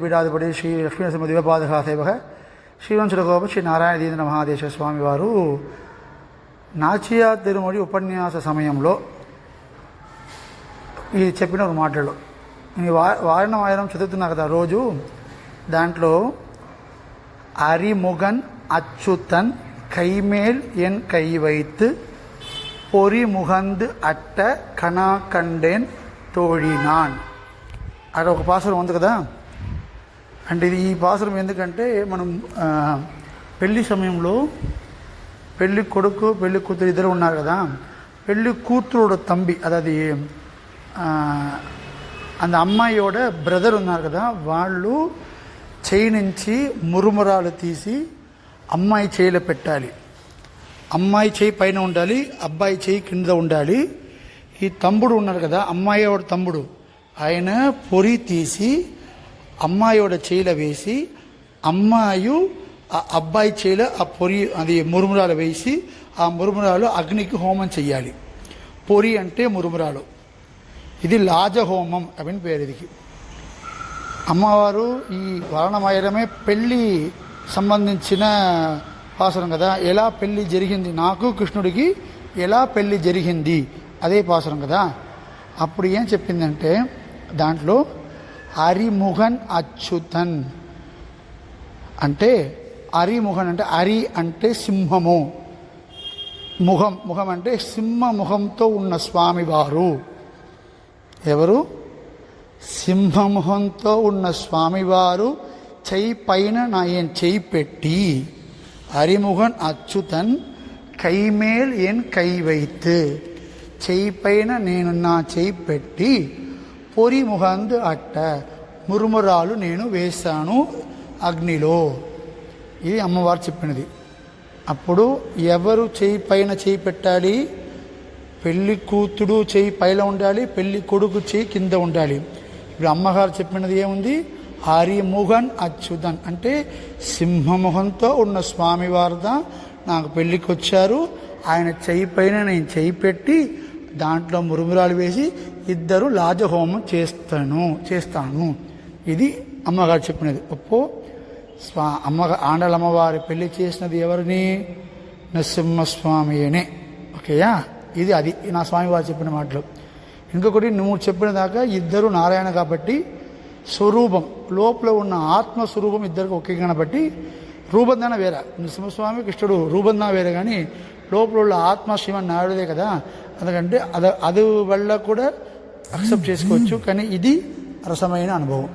పీఠాధిపతి శ్రీ లక్ష్మీనరసింహ దివ్యపాదహాసేవక శ్రీవంశులగోప శ్రీ నారాయణదీంద్ర మహాదేశ్వర స్వామి వారు నాచియా తిరుమడి ఉపన్యాస సమయంలో ఇది చెప్పిన ఒక మాటలు వారణం చదువుతున్నా కదా రోజు. దాంట్లో అరిముగన్ అచ్యుతన్ కైమేల్ ఎన్ కైవైత్ పొరి ముగంద్ అట్ట కణా కండేన్ తోడినాన్ అక్కడ ఒక పాసురం ఉంది కదా. అంటే ఇది ఈ పాసురం ఎందుకంటే మనం పెళ్లి సమయంలో పెళ్లి కొడుకు పెళ్లి కూతురు ఇద్దరు ఉన్నారు కదా. పెళ్లి కూతురుడు తంబి అది அந்த అమ్మాయిயோட బ్రదర్ ఉన్నారు కదా, వాళ్ళు చేయి నుంచి మురుమురాలు తీసి అమ్మాయి చేయిలో పెట్టాలి. అమ్మాయి చేయి పైన ఉండాలి, అబ్బాయి చేయి కింద ఉండాలి. ఈ తమ్ముడు ఉన్నారు కదా, అమ్మాయిயோட తమ్ముడు, ఆయన పొరి తీసి అమ్మాయిயோட చేయిలో వేసి అమ్మాయి ఆ అబ్బాయి చేయిలో ఆ పొరి అది మురుమురాలు వేసి ఆ మురుమురాలు అగ్నికి హోమం చెయ్యాలి. పొరి అంటే మురుమురాలు. ఇది లాజహోమం అని పేరు. ఇది అమ్మవారు ఈ వర్ణమయమే పెళ్ళి సంబంధించిన పాసురం కదా. ఎలా పెళ్ళి జరిగింది, నాకు కృష్ణుడికి ఎలా పెళ్ళి జరిగింది అదే పాసురం కదా. అప్పుడు ఏం చెప్పిందంటే దాంట్లో అరిముగన్ అచ్యుతన్ అంటే అరిముగన్ అంటే అరి అంటే సింహము, ముఖం అంటే సింహ ముఖంతో ఉన్న స్వామివారు. ఎవరు? సింహముఖంతో ఉన్న స్వామివారు చెయ్యి పైన నాయన చెయ్యి పెట్టి అరిముగన్ అచ్యుతన్ కైమేల్ ఎన్ కైవైత్ చెయ్యి పైన నేను నా చెయ్యి పెట్టి పొరి ముగంద్ అట్ట మురుమురాలు నేను వేశాను అగ్నిలో. ఇది అమ్మవారు చెప్పినది. అప్పుడు ఎవరు చెయ్యి పైన చెయ్యి పెట్టాలి? పెళ్లి కూతుడు చెయ్యి పైన ఉండాలి, పెళ్లి కొడుకు చెయ్యి కింద ఉండాలి. ఇప్పుడు అమ్మగారు చెప్పినది ఏముంది? ఆర్యముగన్ అచ్యుతన్ అంటే సింహముఖంతో ఉన్న స్వామివారుదా నాకు పెళ్లికి వచ్చారు. ఆయన చెయ్యి పైన నేను చెయ్యి పెట్టి దాంట్లో మురుమురాలు వేసి ఇద్దరు లాజహోమం చేస్తాను. ఇది అమ్మగారు చెప్పినది. ఒప్పో ఆండలమ్మవారి పెళ్లి చేసినది ఎవరిని? నరసింహస్వామినే. ఓకేయా? ఇది అది నా స్వామివారు చెప్పిన మాటలు. ఇంకొకటి నువ్వు చెప్పిన దాకా ఇద్దరు నారాయణ కాబట్టి స్వరూపం లోపల ఉన్న ఆత్మస్వరూపం ఇద్దరికి ఒకే కాబట్టి రూపందాన వేరే. నరసింహస్వామి కృష్ణుడు రూపందాన వేరే, కానీ లోపల ఉన్న ఆత్మ శ్రీమన్నారాయణుడే కదా. ఎందుకంటే అది వల్ల కూడా అక్సెప్ట్ చేసుకోవచ్చు. కానీ ఇది రసమైన అనుభవం.